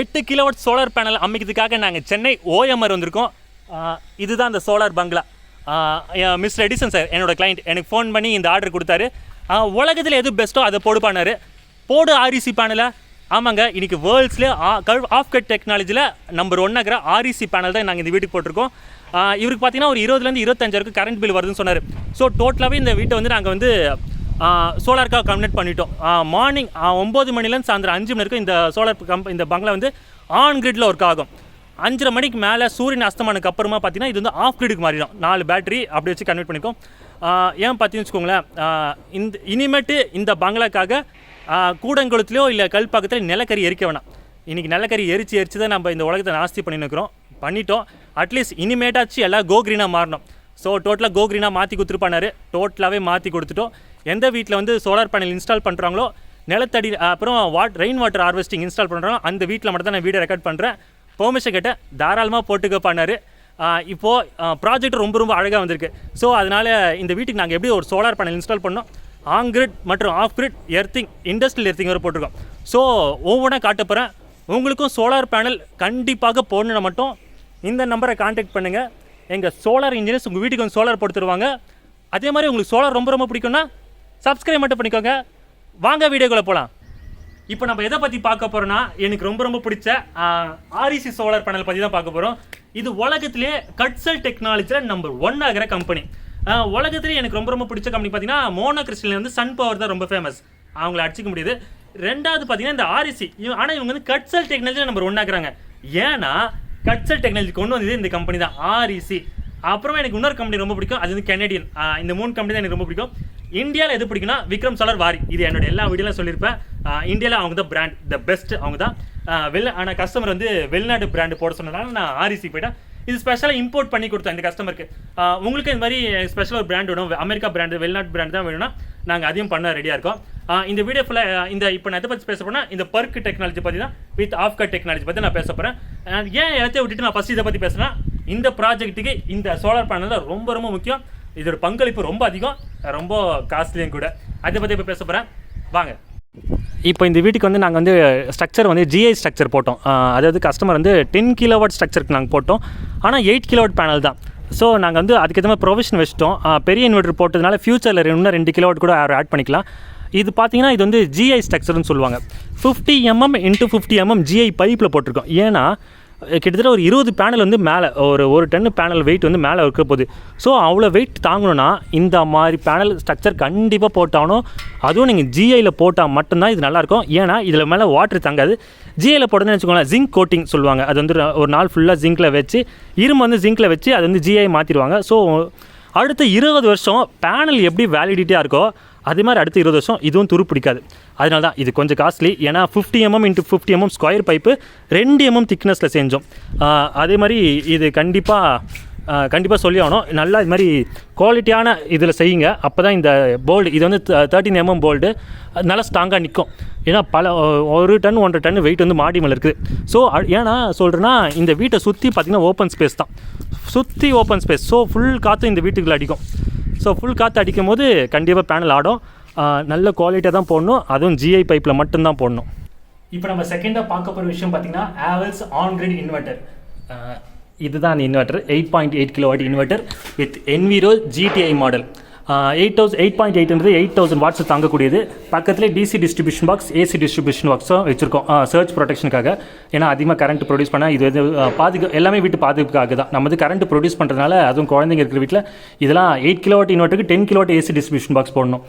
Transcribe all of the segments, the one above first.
8 kilowatt solar panel அமைக்கிறதுக்காக நாங்கள் Chennai OMR வந்திருக்கோம். இதுதான் அந்த சோலார் பங்களா. மிஸ்டர் எடிசன் சார் என்னோடய கிளைண்ட் எனக்கு ஃபோன் பண்ணி இந்த ஆர்டர் கொடுத்தாரு. உலகத்தில் எது பெஸ்ட்டோ அதை போடுப்பானார். போடு ஆர்இசி பேனலை. ஆமாங்க, இன்றைக்கி வேர்ல்ட்ஸ்லேயே ஆஃப் கட் டெக்னாலஜியில் நம்பர் 1 ஆகிற ஆர்இசி பேனல் தான் நாங்கள் இந்த வீட்டுக்கு போட்டிருக்கோம். இவருக்கு பார்த்தீங்கன்னா ஒரு 20 25 கரண்ட் பில் வருதுன்னு சொன்னார். ஸோ டோட்டலாகவே இந்த வீட்டை வந்து நாங்கள் வந்து சோலாருக்காக கன்வெர்ட் பண்ணிட்டோம். மார்னிங் 9 மணிலேருந்து சாயந்தரம் 5 மணி வரைக்கும் இந்த சோலார் இந்த பங்களா வந்து ஆன் கிரிட்டில் ஒர்க் ஆகும். 5:30 மணிக்கு மேலே சூரியன் அஸ்தமானுக்கு அப்புறமா பார்த்தீங்கன்னா இது வந்து ஆஃப் கிரிடுக்கு மாறிடும். 4 பேட்டரி அப்படி வச்சு கன்வெர்ட் பண்ணிக்கோம். ஏன் பார்த்தீங்கன்னு வச்சுக்கோங்களேன், இனிமேட்டு இந்த பங்களாக்காக கூடங்குளத்துலையோ இல்லை கல்பாக்கத்தில் நிலக்கரி எரிக்க வேணாம். இன்றைக்கி நிலக்கரி எரிச்சு தான் நம்ம இந்த உலகத்தை நாஸ்தி பண்ணிட்டோம். அட்லீஸ்ட் இனிமேட்டாச்சு எல்லாம் கோக்ரீனாக மாறணும். ஸோ டோட்டலாக கோக்ரீனாக மாற்றி கொடுத்துருப்பானாரு. டோட்டலாகவே மாற்றி கொடுத்துட்டோம். எந்த வீட்டில் வந்து சோலார் பேனல் இன்ஸ்டால் பண்ணுறாங்களோ, நிலத்தடி அப்புறம் ரெயின் வாட்டர் ஹார்வெஸ்டிங் இன்ஸ்டால் பண்ணுறாங்களோ அந்த வீட்டில் மட்டும் தான் நான் வீடியோ ரெக்கார்ட் பண்ணுறேன். பெர்மிஷன் கேட்டேன், தாராளமாக போட்டுக்க பண்ணார். இப்போது ப்ராஜெக்ட் ரொம்ப அழகாக வந்திருக்கு. ஸோ அதனால் இந்த வீட்டுக்கு நாங்கள் எப்படி ஒரு சோலார் பேனல் இன்ஸ்டால் பண்ணோம், ஆன் கிரிட் மற்றும் of grid earthing, industrial earthing வரை போட்டிருக்கோம். ஸோ ஒவ்வொன்றா காட்ட போகிறேன். உங்களுக்கும் சோலார் பேனல் கண்டிப்பாக போடணுன்னா மட்டும் இந்த நம்பரை கான்டாக்ட் பண்ணுங்கள். எங்கள் சோலார் இன்ஜினியர்ஸ் உங்கள் வீட்டுக்கு வந்து சோலார் போட்டு தருவாங்க. அதே மாதிரி உங்களுக்கு சோலார் ரொம்ப பிடிக்கும்னா சப்ஸ்கிரைப் மட்டும் பண்ணிக்கோங்க. வாங்க வீடியோக்குள்ளே போகலாம். இப்போ நம்ம எதை பற்றி பார்க்க போகிறோன்னா, எனக்கு ரொம்ப பிடிச்ச ஆர்இசி சோலார் பேனல் பற்றி தான் பார்க்க போகிறோம். இது உலகத்திலே கட்சல் டெக்னாலஜியில் நம்பர் 1 ஆகிற கம்பெனி. உலகத்திலே எனக்கு ரொம்ப பிடிச்ச கம்பெனி பார்த்தீங்கன்னா மோனோ கிறிஸ்டல் வந்து சன் பவர் தான் ரொம்ப ஃபேமஸ். அவங்கள அடிச்சிக்க முடியாது. ரெண்டாவது பார்த்தீங்கன்னா இந்த ஆர்இசி. ஆனால் இவங்க வந்து கட்சல் டெக்னாலஜியில் நம்பர் 1 ஆகுறாங்க. ஏன்னா கட்சல் டெக்னாலஜி கொண்டு வந்தது இந்த கம்பெனி தான், ஆர்இசி. அப்புறமா எனக்கு இன்னொரு கம்பெனி ரொம்ப பிடிக்கும், அது வந்து கெனடியன். இந்த 3 கம்பெனி தான் எனக்கு ரொம்ப பிடிக்கும். இந்தியாவில் எது பிடிக்குன்னா விக்ரம் சோலார் வாரி. இது என்னோட எல்லா வீடியோலாம் சொல்லியிருப்பேன். இந்தியாவில் அவங்க தான் பிராண்ட், த பெஸ்ட் அவங்க தான். ஆனால் கஸ்டமர் வந்து வெளிநாட்டு பிராண்டு போட சொன்னதால நான் ஆர்இசி போயிட்டேன். இது ஸ்பெஷலாக இம்போர்ட் பண்ணி கொடுத்தோம் இந்த கஸ்டமருக்கு. உங்களுக்கு இந்த மாதிரி ஸ்பெஷலாக ஒரு பிராண்ட் வேணும், அமெரிக்கா பிராண்டு, வெளிநாட்டு பிராண்டு தான் வேணும்னா நாங்கள் அதையும் பண்ண ரெடியாக இருக்கோம். இந்த வீடியோ ஃபுல்லாக இந்த இப்போ நான் எதை பற்றி பேச போனால் இந்த பர்க் டெக்னாலஜி பற்றி தான், வித் ஆஃப் கட் டெக்னாலஜி பற்றி நான் பேச போகிறேன். ஏன் எல்லாத்தையும் விட்டுட்டு நான் ஃபஸ்ட் இதை பற்றி பேசுகிறேன்னா, இந்த ப்ராஜெக்ட்டுக்கு இந்த சோலார் பேனல் தான் ரொம்ப முக்கியம். இதோட பங்களிப்பு ரொம்ப அதிகம், ரொம்ப காஸ்ட்லியும் கூட. அதை பற்றி இப்போ பேச போகிறேன், வாங்க. இப்போ இந்த வீட்டுக்கு வந்து நாங்கள் வந்து ஸ்ட்ரக்சர் வந்து ஜிஐ ஸ்ட்ரக்சர் போட்டோம். அதாவது கஸ்டமர் வந்து 10 கிலோவாட் ஸ்ட்ரக்சருக்கு நாங்கள் போட்டோம். ஆனால் 8 கிலோவாட் பேனல் தான். ஸோ நாங்கள் வந்து அதுக்கேற்ற மாதிரி ப்ரொவிஷன் வச்சிட்டோம். பெரிய இன்வெர்டர் போட்டதுனால ஃபியூச்சரில் இன்னும் 2 கிலோவாட் கூட ஆட் பண்ணிக்கலாம். இது பார்த்தீங்கன்னா இது வந்து ஜிஐ ஸ்ட்ரக்சர்னு சொல்லுவாங்க. 50 mm × 50 mm ஜிஐ பைப்பில் போட்டிருக்கோம். ஏன்னா கிட்டத்தட்ட ஒரு 20 பேனல் வந்து மேலே ஒரு டன் பேனல் வெயிட் வந்து மேலே இருக்க போகுது. ஸோ அவ்வளோ வெயிட் தாங்கணும்னா இந்த மாதிரி பேனல் ஸ்ட்ரக்சர் கண்டிப்பாக போட்டாகணும். அதுவும் நீங்கள் ஜிஐயில் போட்டால் மட்டும்தான் இது நல்லாயிருக்கும். ஏன்னா இதில் மேலே வாட்டர் தங்காது. ஜிஐயில் போட்டதுன்னு வச்சுக்கோங்களேன், ஜிங்க் கோட்டிங் சொல்லுவாங்க. அது வந்து ஒரு நாள் ஃபுல்லாக ஜிங்கில் வச்சு, இரும்பு வந்து ஜிங்கில் வச்சு அது வந்து ஜிஐ மாற்றிடுவாங்க. ஸோ அடுத்த 20 வருஷம் பேனல் எப்படி வேலிடிட்டியாக இருக்கோ அதே மாதிரி அடுத்த 20 வருஷம் இதுவும் துரு பிடிக்காது. அதனால தான் இது கொஞ்சம் காஸ்ட்லி. ஏன்னா 50 mm × 50 mm square pipe 2 mm திக்னஸில் செஞ்சோம். அதே மாதிரி இது கண்டிப்பாக சொல்லி ஆகணும், நல்லா இது மாதிரி குவாலிட்டியான இதில் செய்யுங்க. அப்போ தான் இந்த போல்டு, இது வந்து 13 mm போல்டு நல்லா ஸ்ட்ராங்காக நிற்கும். ஏன்னா 1 டன் 1.5 டன் வெயிட் வந்து மாடி மேலே இருக்குது. ஸோ ஏன்னா சொல்கிறேன்னா, இந்த வீட்டை சுற்றி பார்த்திங்கன்னா ஓப்பன் ஸ்பேஸ் தான், சுற்றி ஓப்பன் ஸ்பேஸ். ஸோ ஃபுல் காற்று இந்த வீட்டுக்குள்ளே அடிக்கும். ஸோ ஃபுல் காற்று அடிக்கும் போது கண்டிப்பாக பேனல் ஆடும். நல்ல குவாலிட்டியாக தான் போடணும், அதுவும் ஜிஐ பைப்பில் மட்டும்தான் போடணும். இப்போ நம்ம செகண்டாக பார்க்க போகிற விஷயம் பார்த்திங்கன்னா ஹேவல்ஸ் ஆன் கிரிட் இன்வெர்ட்டர். இதுதான் அந்த inverter, 8.8 kilowatt inverter with Enviro GDI model. 8.8ன்றது 8000 வாட்ஸ் தாங்கக்கூடியது. பக்கத்தில் DC distribution box, AC distribution பாக்ஸும் வச்சுருக்கோம் சர்ச் ப்ரொடெக்ஷனுக்காக. ஏன்னா அதிகமாக கரண்ட் ப்ரொடியூஸ் பண்ணால் இது வந்து எல்லாமே வீட்டு பாதுகாப்புக்காக தான். நம்ம வந்து கரண்ட் ப்ரொடியூஸ் பண்ணுறதுனால, அதுவும் குழந்தைங்க இருக்கிற வீட்டில் இதெல்லாம் 8 கிலோவாட் இன்வெர்ட்டருக்கு 10 கிலோவாட் ஏசி டிஸ்ட்ரிபியூஷன் பாக்ஸ் போடணும்.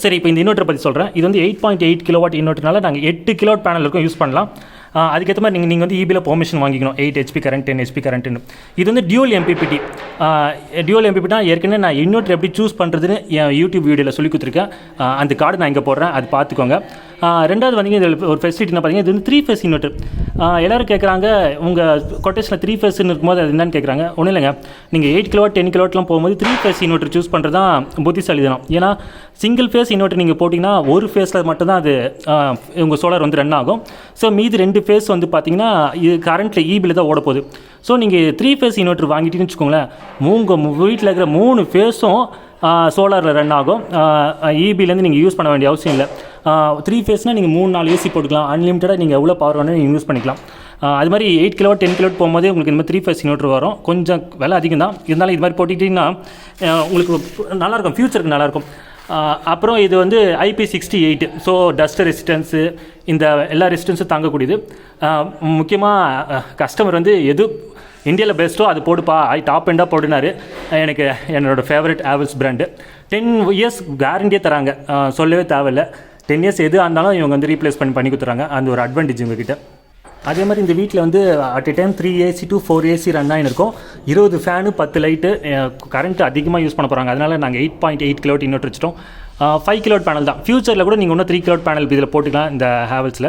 சரி, இப்போ இந்த இன்வெர்ட்டர் பற்றி சொல்கிறேன். இது வந்து 8.8 கிலோவாட் இன்வெர்ட்டர்னால நாங்கள் 8 கிலோவாட் பேனல் இருக்கும் யூஸ் பண்ணலாம். அதுக்கேற்ற மாதிரி நீங்கள் வந்து ஈபியில் பெர்மிஷன் வாங்கிக்கணும். 8 HP கரண்ட், 10 HP கரண்ட்டுன்னு. இது வந்து டியூல் எம்பிபிடி. டியூல் எம்பிபிடினா ஏற்கனவே நான் இன்வெர்ட்டர் எப்படி சூஸ் பண்ணுறதுன்னு என் யூடியூப் வீடியோவில் சொல்லி கொடுத்துருக்கேன். அந்த கார்டு நான் இங்கே போடுறேன், அது பார்த்துக்கோங்க. ரெண்டாவது வந்து இதில் ஒரு ஃபெசிலிட்டினா பார்த்தீங்கன்னா, இது வந்து 3 ஃபேஸ் இன்வெர்ட்டர். எல்லோரும் கேட்குறாங்க, உங்கள் கொட்டேஷனில் 3 ஃபேஸ்ன்னு இருக்கும்போது அது என்னன்னு கேட்குறாங்க. ஒன்றும் இல்லைங்க, நீங்கள் 8 கிலோவாட் 10 கிலோவாட்லாம் போகும்போது 3 ஃபேஸ் இன்வெர்ட்டர் சூஸ் பண்ணுறது தான் புத்திசாலி தானம். ஏன்னா சிங்கிள் ஃபேஸ் இன்வெர்ட்டர் நீங்கள் போட்டிங்கன்னா ஒரு ஃபேஸில் மட்டும்தான் அது உங்கள் சோலார் வந்து ரன் ஆகும். ஸோ மீது 2 ஃபேஸ் வந்து பார்த்தீங்கன்னா இது கரண்ட்டில் ஈபியில் தான் ஓட போகுது. ஸோ நீங்கள் 3 ஃபேஸ் இன்வெர்ட்டர் வாங்கிட்டீங்கன்னு வச்சுக்கோங்களேன், உங்கள் வீட்டில் இருக்கிற 3 ஃபேஸும் சோலாரில் ரன் ஆகும். ஈபிலேருந்து நீங்கள் யூஸ் பண்ண வேண்டிய அவசியம் இல்லை. 3 ஃபேஸ்னால் நீங்கள் 3-4 ஏசி போட்டுக்கலாம். அன்லிமிட்டடாக நீங்கள் எவ்வளோ பவர் வேணும் நீங்கள் யூஸ் பண்ணிக்கலாம். அது மாதிரி 8 கிலோ 10 கிலோ போகும்போது உங்களுக்கு இந்த மாதிரி 3 ஃபேஸ் இன்வெர்ட்டர் வரும். கொஞ்சம் விலை அதிகம் தான், இருந்தாலும் இது மாதிரி போட்டுக்கிட்டிங்கன்னா உங்களுக்கு நல்லாயிருக்கும், ஃப்யூச்சருக்கு நல்லாயிருக்கும். அப்புறம் இது வந்து IP68, ஸோ டஸ்ட் ரெசிஸ்டன்ஸு இந்த எல்லா ரெசிஸ்டன்ஸும் தாங்கக்கூடியது. முக்கியமாக கஸ்டமர் வந்து எது இந்தியாவில் பெஸ்ட்டோ அது போடுப்பா, டாப் எண்டாக போடுனாரு. எனக்கு என்னோடய ஃபேவரட் ஹேவல்ஸ் பிராண்டு. 10 இயர்ஸ் கேரண்டியே தராங்க, சொல்லவே தேவையில்லை. 10 இயர்ஸ் எது இருந்தாலும் இவங்க வந்து ரீப்ளேஸ் பண்ணி கொடுத்துறாங்க. அந்த ஒரு அட்வான்டேஜ் உங்ககிட்ட. அதே மாதிரி இந்த வீட்டில் வந்து at a time 3 AC to 4 AC run ஆகிருக்கும். 20 ஃபேனு 10 லைட்டு. கரண்ட் அதிகமாக யூஸ் பண்ண போகிறாங்க, அதனால் நாங்கள் 8.8 கிலோவாட் இன்வெர்ட்டர் வச்சுட்டோம். 5 கிலோவாட் பேனல் தான். ஃபியூச்சரில் கூட நீங்கள் இன்னும் 3 கிலோவாட் பேனல் இதில் போட்டுக்கலாம் இந்த ஹேவல்ஸில்.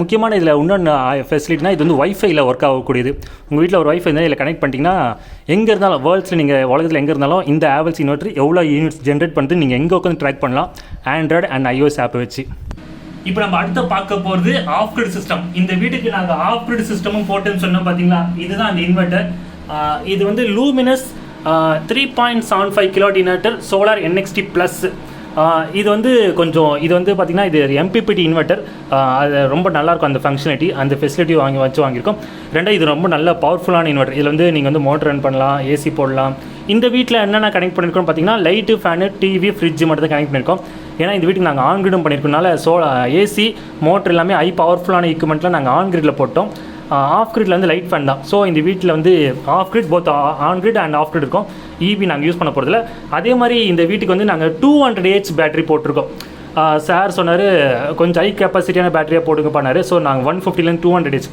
முக்கியமான இதில் இன்னொன்று ஃபெசிலிட்டினா இது வந்து வைஃபைல ஒர்க் ஆகக்கூடியது. உங்கள் வீட்டில் ஒரு வைஃபை இருந்தால் இதில் கனெக்ட் பண்ணிட்டீங்கன்னா எங்கே இருந்தாலும் வேர்ல்ட்ஸில் நீங்கள் உலகத்தில் எங்கே இருந்தாலும் இந்த ஹேவல்ஸ் இன்வெர்ட்டர் எவ்வளோ யூனிட்ஸ் ஜென்ரேட் பண்ணுறது நீங்கள் எங்கே உட்காந்து ட்ராக் பண்ணலாம் ஆண்ட்ராய்டு அண்ட் iOS ஆப்பை வச்சு. இப்போ நம்ம அடுத்த பார்க்க போகிறது ஆஃப் கிரிட் சிஸ்டம். இந்த வீட்டுக்கு நாங்கள் ஆஃப் கிரிட் சிஸ்டமும் போட்டுன்னு சொன்னோம் பார்த்தீங்களா, இதுதான் அந்த இன்வெர்ட்டர். இது வந்து luminous 3.75 kilowatt inverter solar NXT plus. இது வந்து பார்த்திங்கன்னா இது MPPT இன்வெர்ட்டர். அது ரொம்ப நல்லாயிருக்கும் அந்த ஃபங்க்ஷனாலிட்டி, அந்த ஃபெசிலிட்டி வாங்கியிருக்கோம். ரெண்டாவது இது ரொம்ப நல்ல பவர்ஃபுல்லான இன்வெர்ட்டர். இதில் வந்து நீங்கள் வந்து மோட்டர் ரன் பண்ணலாம், AC போடலாம். இந்த வீட்டில் என்னென்ன கனெக்ட் பண்ணியிருக்கோம் பார்த்தீங்கன்னா லைட்டு, ஃபேனு, டிவி, ஃப்ரிட்ஜ் மட்டும் தான் கனெக்ட் பண்ணியிருக்கோம். ஏன்னா இந்த வீட்டுக்கு நாங்கள் ஆன்கிரிடும் பண்ணியிருக்கனால AC மோட்டர் எல்லாமே பவர்ஃபுல்லான எக்யூப்மெண்ட்லாம் நாங்கள் ஆன்கிரிடில் போட்டோம். ஆஃப் கிரிட்ல வந்து லைட் ஃபேன் தான். ஸோ இந்த வீட்டில் வந்து of grid both on-grid and half grid இருக்கும். EV நாங்கள் யூஸ் பண்ண போகிறதில்ல. அதே மாதிரி இந்த வீட்டுக்கு வந்து நாங்கள் 200 பேட்டரி போட்டிருக்கோம். சார் சொன்னார் கொஞ்சம் ஹை கெப்பாசிட்டியான பேட்டரியாக போட்டுங்க பண்ணார். ஸோ நாங்கள் 150 200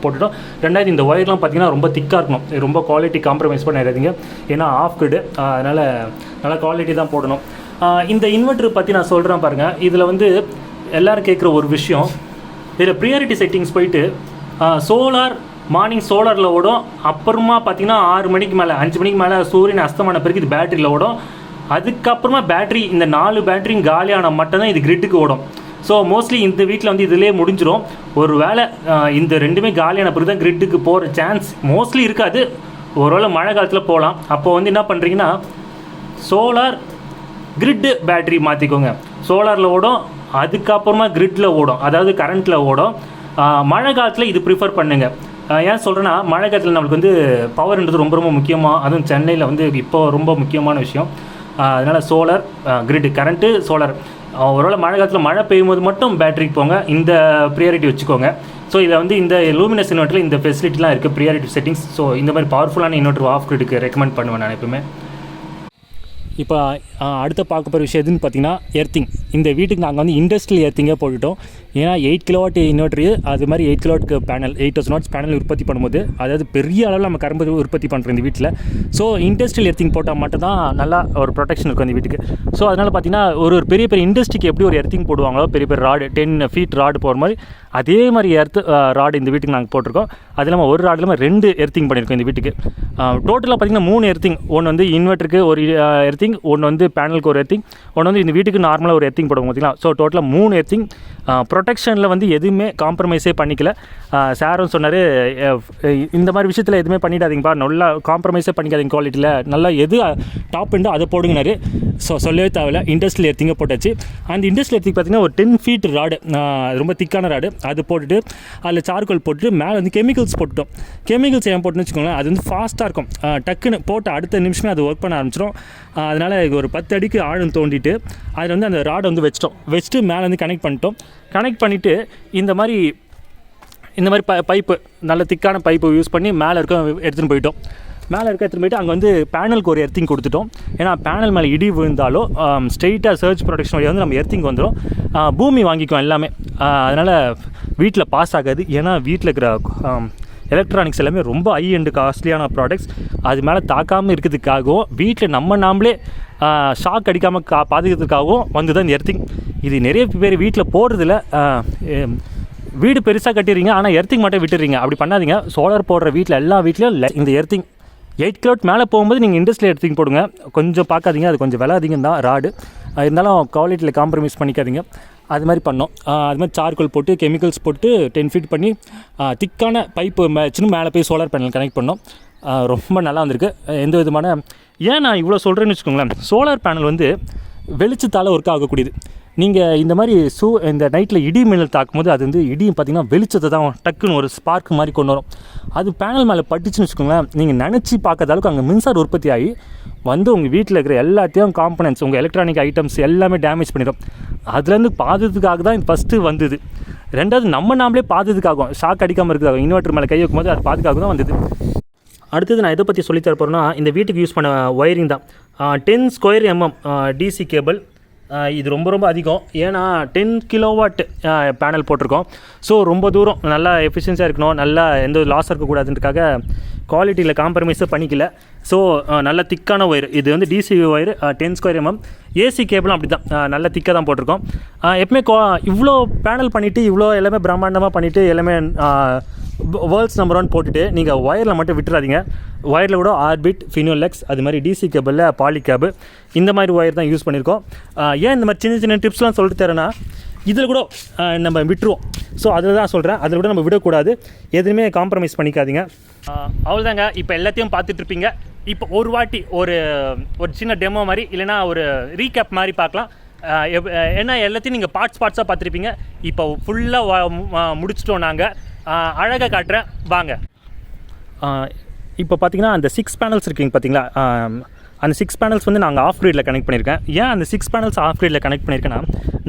போட்டுட்டோம். ரெண்டாவது இந்த ஒயர்லாம் பார்த்திங்கன்னா ரொம்ப திக்காக இருக்கணும், ரொம்ப குவாலிட்டி காம்ப்ரமைஸ் பண்ணிடாதீங்க. ஏன்னா ஆஃப் கிரிட், அதனால் நல்லா குவாலிட்டி தான் போடணும். இந்த இன்வெர்ட்டர் பற்றி நான் சொல்கிறேன் பாருங்கள். இதில் வந்து எல்லோரும் கேட்குற ஒரு விஷயம், இதில் ப்ரியாரிட்டி செட்டிங்ஸ் போயிட்டு சோலார் மார்னிங் சோலாரில் ஓடும். அப்புறமா பார்த்திங்கன்னா 6 மணிக்கு மேலே 5 மணிக்கு மேலே சூரியன் அஸ்தமான பிறகு இது பேட்டரியில் ஓடும். அதுக்கப்புறமா பேட்டரி இந்த 4 பேட்டரியும் காலியான மட்டும்தான் இது கிரிட்டுக்கு ஓடும். ஸோ மோஸ்ட்லி இந்த வீட்டில் வந்து இதிலே முடிஞ்சிடும். ஒரு வேளை இந்த ரெண்டுமே காலியான பிறகு தான் கிரிட்டுக்கு போகிற சான்ஸ் மோஸ்ட்லி இருக்காது. ஒருவேளை மழை காலத்தில் போகலாம். அப்போ வந்து என்ன பண்ணுறீங்கன்னா சோலார் கிரிட்டு பேட்டரி மாற்றிக்கோங்க. சோலாரில் ஓடும், அதுக்கப்புறமா கிரிட்டில் ஓடும், அதாவது கரண்ட்டில் ஓடும். மழை காலத்தில் இது ப்ரிஃபர் பண்ணுங்கள். ஏன் சொல்கிறேன்னா மழை காலத்தில் நம்மளுக்கு வந்து பவர்ன்றது ரொம்ப ரொம்ப முக்கியமாக, அதுவும் சென்னையில் வந்து இப்போ ரொம்ப முக்கியமான விஷயம். அதனால் சோலார் கிரிட் கரண்ட்டு சோலார். ஒருவேளை மழை காலத்தில் மழை பெய்யும் போது மட்டும் பேட்டரிக்கு போங்க, இந்த ப்ரியாரிட்டி வச்சுக்கோங்க. ஸோ இதில் வந்து இந்த லூமினஸ் இன்வெர்ட்டரில் இந்த ஃபெசிலிட்டிலாம் இருக்குது, ப்ரியாரிட்டி செட்டிங்ஸ். ஸோ இந்த மாதிரி பவர்ஃபுல்லான இன்வெர்ட்டர் ஆஃப் கிரிட்டுக்கு ரெக்கமெண்ட் பண்ணுவேன் நான் எப்பவுமே. இப்போ அடுத்த பார்க்க போகிற விஷயம் எதுன்னு பார்த்தீங்கன்னா எர்த்திங். இந்த வீட்டுக்கு நாங்கள் வந்து இண்டஸ்ட்ரியல் எர்த்திங்காக போட்டுட்டோம். ஏன்னா 8 கிலோவாட் இன்வெர்ட்டரு, அது மாதிரி 8 கிலோவாட்க்கு பேனல் 8000 வாட்ஸ் பேனல் உற்பத்தி பண்ணும்போது, அதாவது பெரிய அளவில் நம்ம கரும்பு உற்பத்தி பண்ணுறோம் இந்த வீட்டில். ஸோ இண்டஸ்ட்ரியல் எர்த்திங் போட்டால் மட்டும் தான் நல்லா ஒரு ப்ரொடெக்ஷன் இருக்கும் அந்த வீட்டுக்கு. ஸோ அதனால் பார்த்தீங்கன்னா ஒரு பெரிய பெரிய இண்டஸ்ட்ரிக்கு எப்படி ஒரு எர்த்திங் போடுவாங்களோ, பெரிய பெரிய ராடு 10 ஃபீட் ராடு போகிற மாதிரி, அதே மாதிரி ராடு இந்த வீட்டுக்கு நாங்கள் போட்டிருக்கோம். அது இல்லாமல் ஒரு ராடு இல்லாமல் 2 எர்த்திங் பண்ணியிருக்கோம் இந்த வீட்டுக்கு. டோட்டலாக பார்த்திங்கன்னா 3 எர்த்திங். ஒன்று வந்து இன்வெர்ட்டருக்கு ஒரு எர்த்திங், ஒன்று வந்து பேனலுக்கு ஒரு எர்த்திங், ஒன்று வந்து இந்த வீட்டுக்கு நார்மலாக ஒரு எர்த்திங் போடுவோம் பார்த்திங்களா. ஸோ டோட்டலாக 3 எர்த்திங். ப்ரொடெக்ஷனில் வந்து எதுவுமே காம்ப்ரமைஸே பண்ணிக்கல. சாரும் சொன்னார் இந்த மாதிரி விஷயத்தில் எதுவுமே பண்ணிடாதீங்கப்பா, நல்லா காம்ப்ரமைஸே பண்ணிக்காதீங்க குவாலிட்டியில், நல்லா எது டாப் எண்டோ அதை போடுங்கனாரு. ஸோ சொல்லவே தேவையில்ல, இண்டஸ்ட்ரியல் எர்த்திங்கை போட்டாச்சு. அந்த இண்டஸ்ட்ரியல் எர்த்திங் பார்த்திங்கன்னா ஒரு 10 ஃபீட் ராடு, ரொம்ப திக்கான ராடு, அது போட்டுட்டு அதில் சார்கோல் போட்டுட்டு மேலே வந்து கெமிக்கல்ஸ் போட்டுட்டோம். கெமிக்கல்ஸ் ஏன் போட்டுன்னு வச்சுக்கோங்களேன், அது வந்து ஃபாஸ்ட்டாக இருக்கும். டக்குன்னு போட்டு அடுத்த நிமிஷமே அது ஒர்க் பண்ண ஆரம்பிச்சிடும். அதனால் ஒரு 10 அடிக்கு ஆழம் தோண்டிட்டு அதில் வந்து அந்த ராடை வந்து வச்சுட்டு மேலே வந்து கனெக்ட் பண்ணிவிட்டு இந்த மாதிரி பைப்பு, நல்ல திக்கான பைப்பு யூஸ் பண்ணி மேலே எடுத்துகிட்டு போயிட்டு அங்கே வந்து பேனலுக்கு ஒரு எர்த்திங் கொடுத்துட்டோம். ஏன்னா பேனல் மேலே இடி விழுந்தாலோ ஸ்ட்ரெயிட்டாக சர்ச் ப்ரொடெக்ஷன் வழியாக வந்து நம்ம எர்த்திங் வந்துடும். பூமி வாங்கிக்கும் எல்லாமே, அதனால் வீட்டில் பாஸ் ஆகாது. ஏன்னா வீட்டில் இருக்கிற எலக்ட்ரானிக்ஸ் எல்லாமே ரொம்ப ஹை அண்டு காஸ்ட்லியான ப்ராடக்ட்ஸ். அது மேலே தாக்காமல் இருக்கிறதுக்காகவும் வீட்டில் நாமளே ஷாக் அடிக்காமல் பாதுகாக்கிறதுக்காகவும் வந்து தான் இந்த எர்த்திங். இது நிறைய பேர் வீட்டில் போடுறதில்ல. வீடு பெருசாக கட்டிடுறீங்க, ஆனால் எர்த்திங் மட்டும் விட்டுறீங்க. அப்படி பண்ணாதீங்க. சோலார் போடுற வீட்டில் எல்லா வீட்லேயும் இந்த எர்த்திங் 8 கிலோவாட் மேலே போகும்போது நீங்கள் இண்டஸ்ட்ரியல் எர்த்திங் போடுங்க. கொஞ்சம் பார்க்காதீங்க, அது கொஞ்சம் விலை அதிகம் தான் ராடு, இருந்தாலும் குவாலிட்டியில் காம்ப்ரமைஸ் பண்ணிக்காதீங்க. அது மாதிரி பண்ணோம். அது மாதிரி சார்கோல் போட்டு கெமிக்கல்ஸ் போட்டு 10 ஃபீட் பண்ணி திக்கான பைப்பு வச்சுன்னு மேலே போய் சோலார் பேனல் கனெக்ட் பண்ணோம். ரொம்ப நல்லா வந்திருக்கு. எந்த விதமான ஏன் நான் இவ்வளோ சொல்கிறேன்னு வச்சுக்கோங்களேன், சோலார் பேனல் வந்து வெளிச்சத்தால் ஒர்க் ஆகக்கூடியது. நீங்கள் இந்த மாதிரி இந்த நைட்டில் இடி மின்னல் தாக்கும்போது அது வந்து இடியும் பார்த்திங்கன்னா வெளிச்சத்தை தான் டக்குன்னு ஒரு ஸ்பார்க் மாதிரி கொண்டு வரும். அது பேனல் மேலே பட்டுச்சுன்னு வச்சுக்கோங்களேன், நீங்கள் நினச்சி பார்க்காத அளவுக்கு அங்கே மின்சார உற்பத்தி ஆகி வந்து உங்கள் வீட்டில் இருக்கிற எல்லாத்தையும் காம்பனன்ட்ஸ், உங்கள் எலக்ட்ரானிக் ஐட்டம்ஸ் எல்லாமே டேமேஜ் பண்ணிடும். அதுலேருந்து பாதுகாத்துக்காக தான் இது ஃபஸ்ட்டு வந்தது. ரெண்டாவது நாமளே பாதுகாக்கும், ஷாக் அடிக்காமல் இருக்கிறாங்க. இன்வெர்ட்டர் மேலே கை வைக்கும்போது அது பாதுகாக்க தான் வந்தது. அடுத்தது நான் எதை பற்றி சொல்லித்தர போகிறேன்னா, இந்த வீட்டுக்கு யூஸ் பண்ண ஒயரிங் தான். 10 ஸ்கொயர் mm டிசி கேபிள். இது ரொம்ப அதிகம், ஏன்னா 10 கிலோவாட் பேனல் போட்டிருக்கோம். ஸோ ரொம்ப தூரம் நல்லா எஃபிஷியன்ஸாக இருக்கணும், நல்லா எந்த லாஸ் இருக்கக்கூடாதுன்றதுக்காக குவாலிட்டியில் காம்ப்ரமைஸும் பண்ணிக்கல. ஸோ நல்ல திக்கான ஒயர். இது வந்து DC wire 10 square mm. AC கேபிளும் அப்படி தான் நல்ல திக்காக தான் போட்டிருக்கோம். எப்பவுமே இவ்வளோ பேனல் பண்ணிவிட்டு இவ்வளோ எல்லாமே பிரம்மாண்டமாக பண்ணிவிட்டு எல்லாமே வேர்ல்ட்ஸ் நம்பர் 1 போட்டுட்டு நீங்கள் ஒயரில் மட்டும் விட்டுறாதீங்க. ஒயரில் கூட ஆர்பிட், ஃபினோலெக்ஸ், அது மாதிரி டிசி கேபிளில் பாலிகேபு, இந்த மாதிரி ஒயர் தான் யூஸ் பண்ணியிருக்கோம். ஏன் இந்த மாதிரி சின்ன டிப்ஸ்லாம் சொல்லிட்டு தரேன்னா, இதில் கூட நம்ம விட்டுருவோம். ஸோ அதில் தான் சொல்கிறேன், அதில் கூட நம்ம விடக்கூடாது. எதுவுமே காம்ப்ரமைஸ் பண்ணிக்காதீங்க. அவ்வளோதாங்க. இப்போ எல்லாத்தையும் பார்த்துட்ருப்பீங்க. இப்போ ஒரு வாட்டி ஒரு சின்ன டெமோ மாதிரி இல்லைனா ஒரு ரீகேப் மாதிரி பார்க்கலாம். ஏன்னா எல்லாத்தையும் நீங்கள் பார்ட்ஸாக பார்த்துருப்பீங்க. இப்போ ஃபுல்லாக முடிச்சிட்டோம். நாங்கள் அழகாக காட்டுறேன் வாங்க. இப்போ பார்த்தீங்கன்னா அந்த 6 பேனல்ஸ் இருக்குங்க பார்த்தீங்களா, அந்த 6 பேனல்ஸ் வந்து நாங்கள் ஆஃப் கிரிடில் கனெக்ட் பண்ணியிருக்கேன். ஏன் அந்த 6 பேனல்ஸ் ஆஃப் கிரிடில் கனெக்ட் பண்ணியிருக்கேன்னா,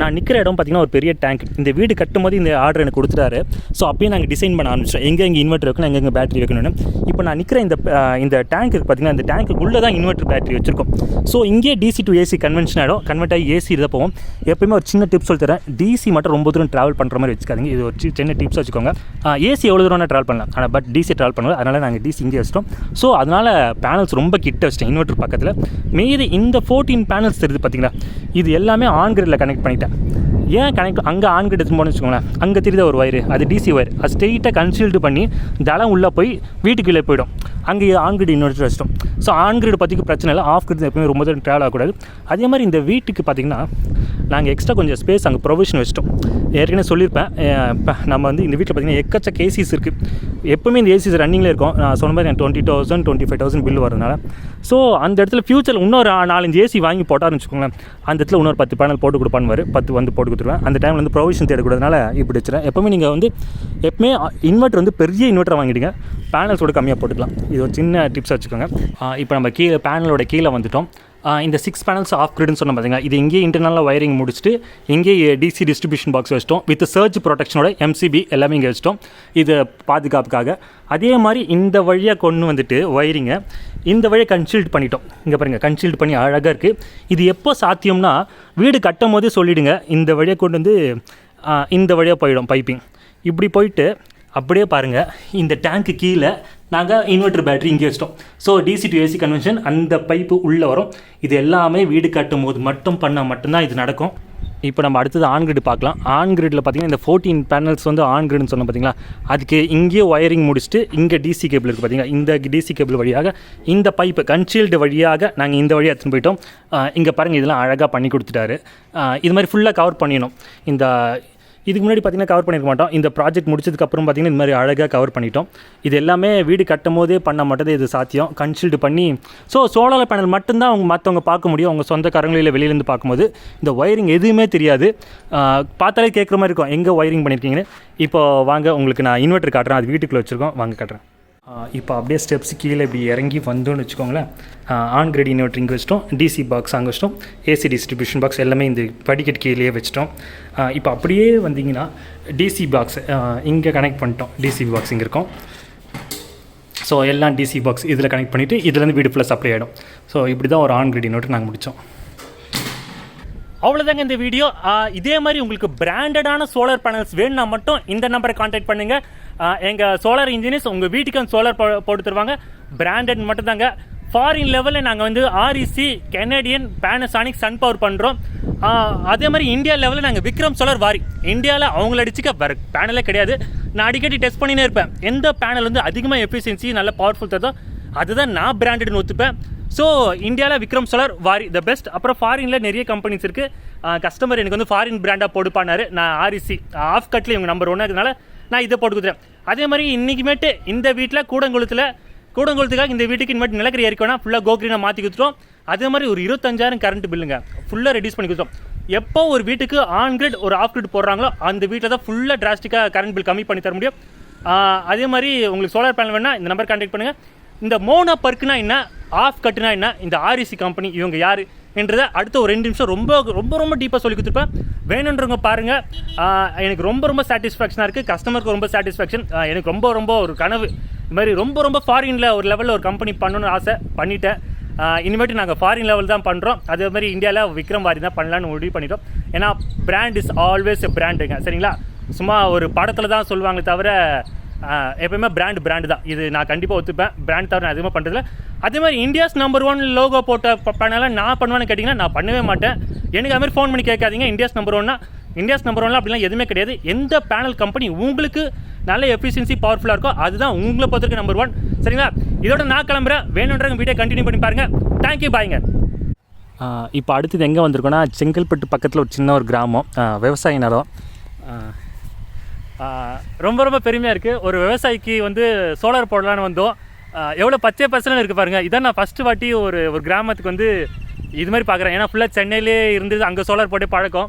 நான் நிற்கிற இடம் பார்த்திங்கன்னா ஒரு பெரிய டேங்க். இந்த வீடு கட்டும் போது இந்த ஆர்டர் எனக்கு கொடுத்துட்டாரு. ஸோ அப்பயே நாங்கள் டிசைன் பண்ண ஆரம்பிச்சோம், எங்கே இன்வெர்ட்டர் வைக்கணும், எங்கே பேட்டரி வைக்கணும்னு. இப்போ நான் நிற்கிற இந்த டேங்க் பார்த்திங்கன்னா, இந்த டேங்க்குள்ளே தான் இன்வெர்ட்டர் பேட்டரி வச்சுருக்கோம். ஸோ இங்கே டிசி டு ஏசி கன்வென்ஷன் ஆகிடும், கன்வெர்ட் ஆகி ஏசி இதை போவோம். எப்போயுமே ஒரு சின்ன டிப்ஸ் சொல்லித்தரேன், டிசி மட்டும் ரொம்ப தூரம் ட்ராவல் பண்ணுற மாதிரி வச்சுக்காதீங்க. இது ஒரு சின்ன டிப்ஸ் வச்சுக்கோங்க. ஏசி எவ்வளோ தூரம் ட்ராவல் பண்ணலாம், ஆனால் பட் டிசி ட்ராவல் பண்ணுவோம். அதனால் நாங்கள் டிசி இங்கே வச்சிட்டோம். ஸோ அதனால் பேனல்ஸ் ரொம்ப கிட்ட வச்சிட்டேன் இன்வெர்ட்டர் பக்கத்தில். மீதி இந்த 14 பேனல்ஸ் தெரியுது பார்த்தீங்களா, இது எல்லாமே ஆன் கிரிடில் கனெக்ட் பண்ணிட்டேன். ஏன் கனெக்ட் அங்கே ஆன் கிரிட் எடுத்து போனோம்னு வச்சுக்கோங்களேன், அங்கே தெரியுத ஒரு ஒயர், அது டிசி ஒயர். அது ஸ்ட்ரெயிட்டாக கன்சீல்டு பண்ணி தளம் உள்ளே போய் வீட்டுக்குள்ளே போயிடும். அங்கே ஆன் கிரிட் இன்வெர்ட்டர் வச்சிட்டோம். ஸோ ஆன் கிரிட் பற்றிக்கு பிரச்சனை இல்லை, ஆஃப் கிரிட் எப்பவுமே ரொம்ப தூரம் ட்ராவல் ஆகக்கூடாது. அதே மாதிரி இந்த வீட்டுக்கு பார்த்திங்கன்னா நாங்கள் எக்ஸ்ட்ரா கொஞ்சம் ஸ்பேஸ் அங்கே ப்ரொவிஷன் வச்சிட்டோம். ஏற்கனவே சொல்லியிருப்பேன், நம்ம வந்து இந்த வீட்டில் பார்த்திங்கன்னா எக்கச்சக்க ஏசிஸ் இருக்குது. எப்போவுமே இந்த ஏசிஸ் ரன்னிங்கில் இருக்கும். நான் சொன்ன மாதிரி 20,000 25,000 பில் வரதுனால. ஸோ அந்த இடத்துல ஃபியூச்சர் இன்னொரு 4-5 ஏசி வாங்கி போட்டார்னு வச்சுக்கோங்களேன், அந்த இடத்துல இன்னொரு 10 பேனல் போட்டு கொடுப்பான்னு 10 வந்து போட்டு கொடுத்துருவேன். அந்த டைமில் வந்து ப்ரொவிஷன் தேடக்கூடாதுனால இப்படி வச்சுருவேன். எப்போவுமே நீங்கள் வந்து இன்வெர்ட்டர் வந்து பெரிய இன்வெர்ட்டர் வாங்கிடுங்க, பேனல்ஸோட கம்மியாக போட்டுக்கலாம். இது ஒரு சின்ன டிப்ஸ் வச்சுக்கோங்க. இப்போ நம்ம பேனலோட கீழே வந்துவிட்டோம். இந்த 6 பேனல்ஸ் ஆஃப் கிரிட்னு சொன்ன பார்த்தீங்க, இது இங்கே இன்டர்னலாக ஒயரிங் முடிச்சுட்டு இங்கே டிசி டிஸ்ட்ரிபியூஷன் பாக்ஸ் வச்சிட்டோம். வித் சர்ஜ் ப்ரொடெக்ஷனோட எம்சிபி எல்லாமே இங்கே வச்சிட்டோம், இது பாதுகாப்புக்காக. அதே மாதிரி இந்த வழியாக கொண்டு வந்துட்டு ஒயரிங்கை இந்த வழியை கன்சீல்ட் பண்ணிட்டோம். இங்கே பாருங்கள், கன்சீல்ட் பண்ணி அழகாக இருக்குது. இது எப்போ சாத்தியம்னா, வீடு கட்டும் போதே சொல்லிவிடுங்க, இந்த வழியாக கொண்டு வந்து இந்த வழியாக போயிடும் பைப்பிங். இப்படி போயிட்டு அப்படியே பாருங்கள், இந்த டேங்க்கு கீழே நாங்கள் இன்வெர்ட்டர் பேட்டரி இங்கே வச்சிட்டோம். So DC to AC convention அந்த பைப்பு உள்ளே வரும். இது எல்லாமே வீடு கட்டும் போது பண்ணால் மட்டும்தான் இது நடக்கும். இப்போ நம்ம அடுத்தது ஆன் கிரிட் பார்க்கலாம். ஆன் கிரிட்டில் பார்த்திங்கன்னா இந்த 14 பேனல்ஸ் வந்து ஆன் கிரிட்னு சொன்னோம் பார்த்தீங்களா, அதுக்கு இங்கே ஒயரிங் முடிச்சுட்டு இங்கே டிசி கேபிள் இருக்குது பார்த்தீங்களா, இந்த டிசி கேபிள் வழியாக இந்த பைப்பு கன்சீல்டு வழியாக நாங்கள் இந்த வழியாக எடுத்துன்னு போயிட்டோம். இங்கே பாருங்கள், இதெல்லாம் அழகாக பண்ணி கொடுத்துட்டாரு. இது மாதிரி ஃபுல்லாக கவர் பண்ணிடணும். இதுக்கு முன்னாடி பார்த்திங்கன்னா கவர் பண்ணியிருக்க மாட்டோம். இந்த ப்ராஜெக்ட் முடிச்சதுக்கப்புறம் பார்த்திங்கன்னா இந்த மாதிரி அழகாக கவர் பண்ணிட்டோம். இது எல்லாமே வீடு கட்டும் போதே பண்ண மட்டும் இது சாத்தியம், கன்சீல்டு பண்ணி. ஸோ சோலார் பேனல் மட்டும்தான் மற்றவங்க பார்க்க முடியும், அவங்க சொந்தக்காரங்களில் வெளியிலேருந்து பார்க்கும்போது. இந்த ஒயரிங் எதுவுமே தெரியாது, பார்த்தாலே கேட்குற மாதிரி இருக்கும் எங்கே ஒயரிங் பண்ணியிருக்கீங்கன்னு. இப்போ வாங்க, உங்களுக்கு நான் இன்வெர்ட்டர் காட்டுறேன், அது வீட்டுக்குள்ளே வச்சுருக்கோம், வாங்க காட்டுறேன். இப்போ அப்படியே ஸ்டெப்ஸ் கீழே இப்படி இறங்கி வந்தோன்னு வச்சுக்கோங்களேன். ஆன் கிரிட் இன்வெர்ட்டர் இங்கே வச்சிட்டோம், டிசி பாக்ஸ் அங்கே வச்சிட்டோம், ஏசி டிஸ்ட்ரிபியூஷன் பாக்ஸ் எல்லாமே இந்த படிக்கட் கீழே வச்சிட்டோம். இப்போ அப்படியே வந்தீங்கன்னா டிசி பாக்ஸ் இங்கே கனெக்ட் பண்ணிட்டோம். டிசி பாக்ஸ் இங்கே இருக்கும். ஸோ எல்லாம் டிசி பாக்ஸ் இதில் கனெக்ட் பண்ணிவிட்டு இதுலேருந்து வீடு ஃபுல்லாக சப்ளை ஆகிடும். ஸோ இப்படி தான் ஒரு ஆன் கிரிட் இன்வெர்ட்டர் நாங்கள் முடித்தோம். அவ்வளோதாங்க இந்த வீடியோ. இதே மாதிரி உங்களுக்கு பிராண்டடான சோலார் பேனல்ஸ் வேணும்னா மட்டும் இந்த நம்பரை கான்டாக்ட் பண்ணுங்கள். எங்கள் சோலார் இன்ஜினியர்ஸ் உங்கள் வீட்டுக்கு வந்து சோலார் போட்டு தருவாங்க. பிராண்டட் மட்டும் தாங்க. ஃபாரின் லெவலில் நாங்கள் வந்து REC, Canadian, Panasonic, SunPower பண்ணுறோம். அதே மாதிரி இந்தியா லெவலில் நாங்கள் விக்ரம் சோலார் வாரி. இந்தியாவில் அவங்கள அடிச்சுக்க வேறு பேனலே கிடையாது. நான் அடிக்கடி டெஸ்ட் பண்ணினே இருப்பேன், எந்த பேனல் வந்து அதிகமாக எஃபிஷியன்சி நல்ல பவர்ஃபுல் தரதோ அதுதான் நான் பிராண்டட்னு ஒத்துப்பேன். ஸோ இந்தியாவில் விக்ரம் சோலார் வாரி த பெஸ்ட். அப்புறம் ஃபாரினில் நிறைய கம்பெனிஸ் இருக்குது. கஸ்டமர் எனக்கு வந்து ஃபாரின் பிராண்டாக போடுப்பானாரு. நான் ஆர்இசி ஆஃப் கட்டில் இவங்க நம்பர் 1 இருக்கிறதுனால நான் இதை போட்டு கொடுத்துறேன். அதே மாதிரி இன்றைக்குமேட்டு இந்த வீட்டில் கூடங்குளத்துக்காக இந்த வீட்டுக்கு இனிமேட்டு நிலக்கரி ஏறிக்கோனா ஃபுல்லாக கோக்ரீனாக மாற்றி கொடுத்துட்டோம். அதே மாதிரி ஒரு 25,000 கரண்ட் பில்லுங்க ஃபுல்லாக ரெடியூஸ் பண்ணி கொடுத்தோம். எப்போ ஒரு வீட்டுக்கு ஆன் கிரிட் ஒரு ஆஃப் கிரிட் போடுறாங்களோ அந்த வீட்டில் தான் ஃபுல்லாக டிராஸ்டிக்காக கரண்ட் பில் கம்மி பண்ணி தர முடியும். அதே மாதிரி உங்களுக்கு சோலார் பேனல் வேணால் இந்த நம்பர் கான்டாக்ட் பண்ணுங்கள். இந்த மோனோ பர்க்குனா என்ன, ஆஃப் கட்டுனா என்ன, இந்த ஆர்இசி கம்பெனி இவங்க யார் என்றதை அடுத்த ஒரு 2 நிமிஷம் ரொம்ப ரொம்ப ரொம்ப டீப்பாக சொல்லி கொடுத்துருப்பேன். வேணுன்றவங்க பாருங்கள். எனக்கு ரொம்ப ரொம்ப சாட்டிஸ்ஃபேக்ஷனாக இருக்குது, கஸ்டமருக்கு ரொம்ப சாட்டிஸ்ஃபேக்ஷன். எனக்கு ரொம்ப ரொம்ப ஒரு கனவு, இது மாதிரி ரொம்ப ரொம்ப ஃபாரினில் ஒரு லெவலில் ஒரு கம்பெனி பண்ணணும்னு ஆசை, பண்ணிட்டேன். இனிமேட்டு நாங்கள் ஃபாரின் லெவல் தான் பண்ணுறோம். அதே மாதிரி இந்தியாவில் விக்ரம் வாரி தான் பண்ணலான்னு முடிவு பண்ணிட்டோம். ஏன்னா பிராண்ட் இஸ் ஆல்வேஸ் எ பிராண்டுங்க, சரிங்களா? சும்மா ஒரு படத்தில் தான் சொல்லுவாங்களே தவிர எப்போயுமே பிராண்டு தான். இது நான் கண்டிப்பாக ஒத்துப்பேன். பிராண்ட் தவிர நான் அதிகமாக பண்ணுறதில்ல. அதே மாதிரி இந்தியாஸ் நம்பர் 1 லோகோ போட்ட பண்ணலாம் நான் பண்ணுவேன்னு கேட்டிங்கன்னா நான் பண்ணவே மாட்டேன். எனக்கு அது மாதிரி ஃபோன் பண்ணி கேட்காதீங்க. இந்தியாஸ் நம்பர் 1னா இந்தியாஸ் நம்பர் 1 அப்படிலாம் எதுவுமே கிடையாது. எந்த பேனல் கம்பெனி உங்களுக்கு நல்ல எஃபிஷியன்சி பவர்ஃபுல்லாக இருக்கோ அதுதான் உங்களை பொறுத்தவரைக்கும் நம்பர் 1, சரிங்களா? இதோட நான் கிளம்புறேன். வேணுன்றவங்க வீடியோ கண்டினியூ பண்ணி பாருங்கள். தேங்க்யூ, பாய்ங்க. இப்போ அடுத்தது எங்கே வந்திருக்கோன்னா செங்கல்பட்டு பக்கத்தில் ஒரு சின்ன ஒரு கிராமம், விவசாய நிலம். ரொம்ப ரொம்ப பெருமையாக இருக்குது. ஒரு விவசாயிக்கு வந்து சோலார் போடலான்னு வந்தோம். எவ்வளோ பச்சை பசலன்னு இருக்குது பாருங்கள். இதான் நான் ஃபஸ்ட்டு வாட்டி ஒரு கிராமத்துக்கு வந்து இது மாதிரி பார்க்குறேன். ஏன்னா ஃபுல்லாக சென்னையிலே இருந்தது, அங்கே சோலார் போட்டு பழக்கம்.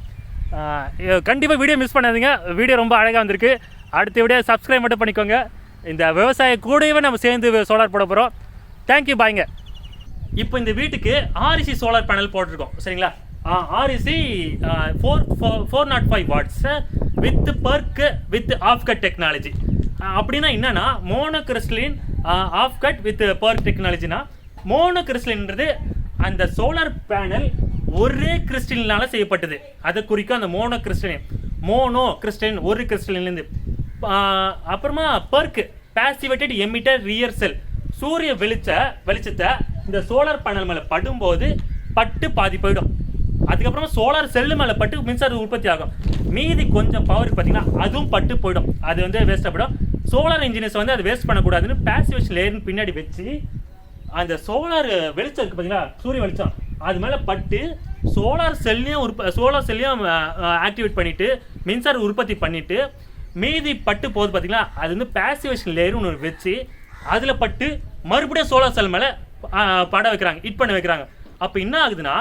கண்டிப்பாக வீடியோ மிஸ் பண்ணாதீங்க. வீடியோ ரொம்ப அழகாக வந்திருக்கு. அடுத்த வீடியோ சப்ஸ்கிரைப் மட்டும் பண்ணிக்கோங்க. இந்த விவசாய கூடவே நம்ம சேர்ந்து சோலார் போட போகிறோம். தேங்க்யூ, பாய்ங்க. இப்போ இந்த வீட்டுக்கு ஆர்இசி சோலார் பேனல் போட்டிருக்கோம், சரிங்களா? REC 405 watts with PERC with half cut technology. அப்படின்னா என்னன்னா monocrystalline half cut with PERC டெக்னாலஜினா, மோனோ கிறிஸ்டலின்றது அந்த சோலார் பேனல் ஒரே கிறிஸ்டலினால செய்யப்பட்டது. அதை குறிக்கும் அந்த மோனோ கிறிஸ்டலின். மோனோ கிறிஸ்டலின் ஒரு கிறிஸ்டலின்லேருந்து. அப்புறமா பர்க் பேசிவேட்டட் எமிட்டர் ரியர் செல். சூரிய வெளிச்சத்தை இந்த சோலார் பேனல் மேலே படும்போது பட்டு பாதி போயிடும். அதுக்கப்புறமா சோலார் செல்லு மேலே பட்டு மின்சாரம் உற்பத்தி ஆகும். மீதி கொஞ்சம் பவர் பார்த்தீங்கன்னா அதுவும் பட்டு போயிடும். அது வந்து வேஸ்ட்டாக போயிடும். சோலார் இன்ஜினியர்ஸ் வந்து அது வேஸ்ட் பண்ணக்கூடாதுன்னு பேசிவேஷன் லேயர்னு பின்னாடி வச்சு அந்த சோலார் வெளிச்சம் இருக்குது பார்த்தீங்களா, சூரிய வெளிச்சம் அது மேலே பட்டு சோலார் செல்லையும் ஆக்டிவேட் பண்ணிவிட்டு மின்சாரம் உற்பத்தி பண்ணிவிட்டு மீதி பட்டு போகுது பார்த்தீங்களா, அது வந்து பேசிவேஷன் லேயர்னு ஒன்று வச்சு அதில் பட்டு மறுபடியும் சோலார் செல் மேலே பட வைக்கிறாங்க, ஹிட் பண்ண வைக்கிறாங்க. அப்போ என்ன ஆகுதுன்னா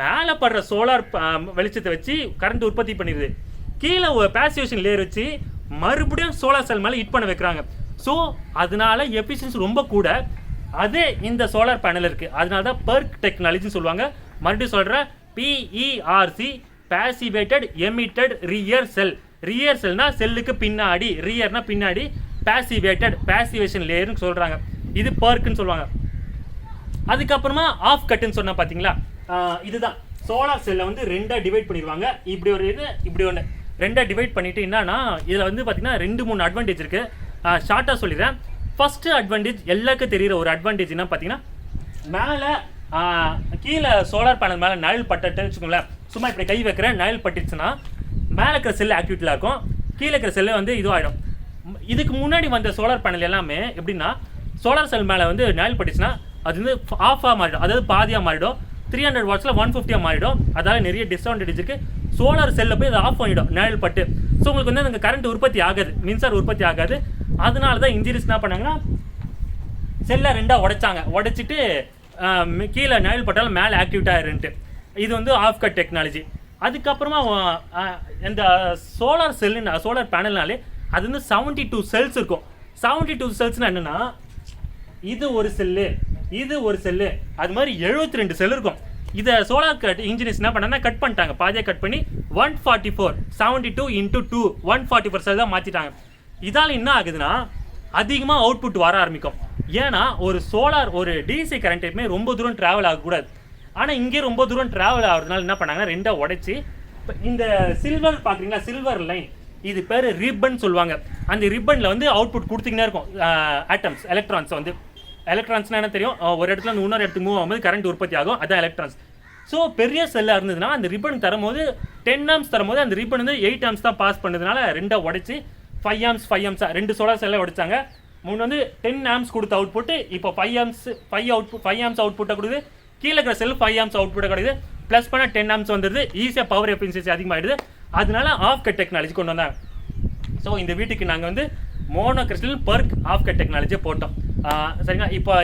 மேலே படுற சோலார் வெளிச்சத்தை வச்சு கரண்ட் உற்பத்தி பண்ணிடுது. கீழே பேசிவேஷன் லேயர் வச்சு மறுபடியும் சோலார் செல் மேலே ஹிட் பண்ண வைக்கிறாங்க. ஸோ அதனால எஃபிஷியன்சி ரொம்ப கூட. அதே இந்த சோலார் பேனல் இருக்குது, அதனால தான் பர்க் டெக்னாலஜின்னு சொல்லுவாங்க. மறுபடியும் சொல்கிறேன், PERC பேசிவேட்டட் எமிட்டட் ரியர் செல். ரியர் செல்னா செல்லுக்கு பின்னாடி, ரியர்னா பின்னாடி, பேசிவேட்டட் பேசிவேஷன் லேயர்னு சொல்கிறாங்க. இது பர்க்குன்னு சொல்லுவாங்க. அதுக்கப்புறமா ஆஃப் கட்டுன்னு சொன்னால் பார்த்தீங்களா, இதுதான் சோலார் செல்லை வந்து 2ஆக டிவைட் பண்ணிடுவாங்க. இப்படி ஒரு இது, இப்படி ஒன்று 2ஆக டிவைட் பண்ணிட்டு என்னன்னா இதில் வந்து பார்த்தீங்கன்னா 2-3 அட்வான்டேஜ் இருக்குது. ஷார்ட்டாக சொல்லிடுறேன். ஃபஸ்ட்டு அட்வான்டேஜ் எல்லாருக்கும் தெரிகிற ஒரு அட்வான்டேஜ் என்ன பார்த்தீங்கன்னா, மேலே கீழே சோலார் பேனல் மேலே நிழல் பட்டுன்னு வச்சுக்கோங்களேன். சும்மா இப்படி கை வைக்கிறேன், நிழல் பட்டுச்சுன்னா மேலே இருக்கிற செல்லு ஆக்டிவிட்டியில் இருக்கும், கீழே இருக்கிற செல்லு வந்து இதுவாகிடும். இதுக்கு முன்னாடி வந்த சோலார் பேனல் எல்லாமே எப்படின்னா சோலார் செல் மேலே வந்து நிழல் பட்டுச்சுன்னா அது வந்து ஆஃபாக மாறிடும், அதாவது பாதியாக மாறிடும். 300 வாட்ஸில் 150 மாறிடும். அதால் நிறைய டிஸ்அட்வான்டேஜ் இருக்குது. சோலார் செல்லில் போய் அதை ஆஃப் பண்ணிடும் நிழல் பட்டு. ஸோ உங்களுக்கு வந்து அந்த கரண்ட் உற்பத்தி ஆகாது, மின்சார உற்பத்தி ஆகாது. அதனால தான் இன்ஜினியர்ஸ் என்ன பண்ணாங்கன்னா செல்லை 2ஆக உடைச்சிட்டு கீழே நிழல் பட்டாலும் மேலே ஆக்டிவேட் ஆகிருன்ட்டு. இது வந்து ஆஃப் கட் டெக்னாலஜி. அதுக்கப்புறமா இந்த சோலார் பேனல்னாலே அது வந்து 72 செல்ஸ் இருக்கும். 72 செல்ஸ்னால் என்னென்னா இது ஒரு செல்லு, இது ஒரு செல்லு, அது மாதிரி 72 செல் இருக்கும். இதை சோலார் கட் இன்ஜினியர்ஸ் என்ன பண்ணாங்கன்னா கட் பண்ணிட்டாங்க, பாதியாக கட் பண்ணி 144 72 × 2 144 செல் தான் மாற்றிட்டாங்க. இதால் என்ன ஆகுதுன்னா அதிகமாக அவுட்புட் வர ஆரம்பிக்கும். ஏன்னா ஒரு டிசி கரண்ட் எப்பவுமே ரொம்ப தூரம் ட்ராவல் ஆகக்கூடாது. ஆனால் இங்கே ரொம்ப தூரம் ட்ராவல் ஆகிறதுனால என்ன பண்ணாங்கன்னா 2ஆக உடைச்சி இந்த சில்வர் பார்க்குறீங்களா, சில்வர் லைன், இது பேர் ரிப்பன் சொல்லுவாங்க. அந்த ரிப்பனில் வந்து அவுட்புட் கொடுத்துக்கினே இருக்கும் ஆட்டம்ஸ், எலக்ட்ரான்ஸ். வந்து எலக்ட்ரான்ஸ்னால் என்ன தெரியும், ஒரு இடத்துல இன்னொரு இடத்துக்கு மூவ் ஆகும்போது கரண்ட் உற்பத்தி ஆகும், அதான் எலக்ட்ரான்ஸ். ஸோ பெரிய செல்லாக இருந்ததுன்னா அந்த ரிப்பன் தரும்போது 10 ஆம்ஸ் தரும்போது அந்த ரிப்பன் வந்து 8 ஆம்ஸ் தான் பாஸ் பண்ணதுனால 2ஆக உடைச்சி 5 ஆம்ஸ் 2 சோலார் செல்லை உடைச்சாங்க. முன் வந்து 10 ஆம்ஸ் கொடுத்த அவுட்புட்டு இப்போ 5 ஆம்ஸ் அவுட்புட்டை கொடுக்குது. கீழே இருக்கிற செல் 5 ஆம்ஸ் அவுட்புட்டை கிடைக்குது. ப்ளஸ் பண்ண 10 ஆம்ஸ் வந்துடுது. ஈஸியாக பவர் எஃபிஷியன்சி அதிகமாகிடுது. அதனால ஆஃப் கட் டெக்னாலஜி கொண்டு வந்தாங்க. ஸோ இந்த வீட்டுக்கு நாங்கள் வந்து mono crystal PERC half cut டெக்னாலஜியை போட்டோம். சரிங்களா? இப்போ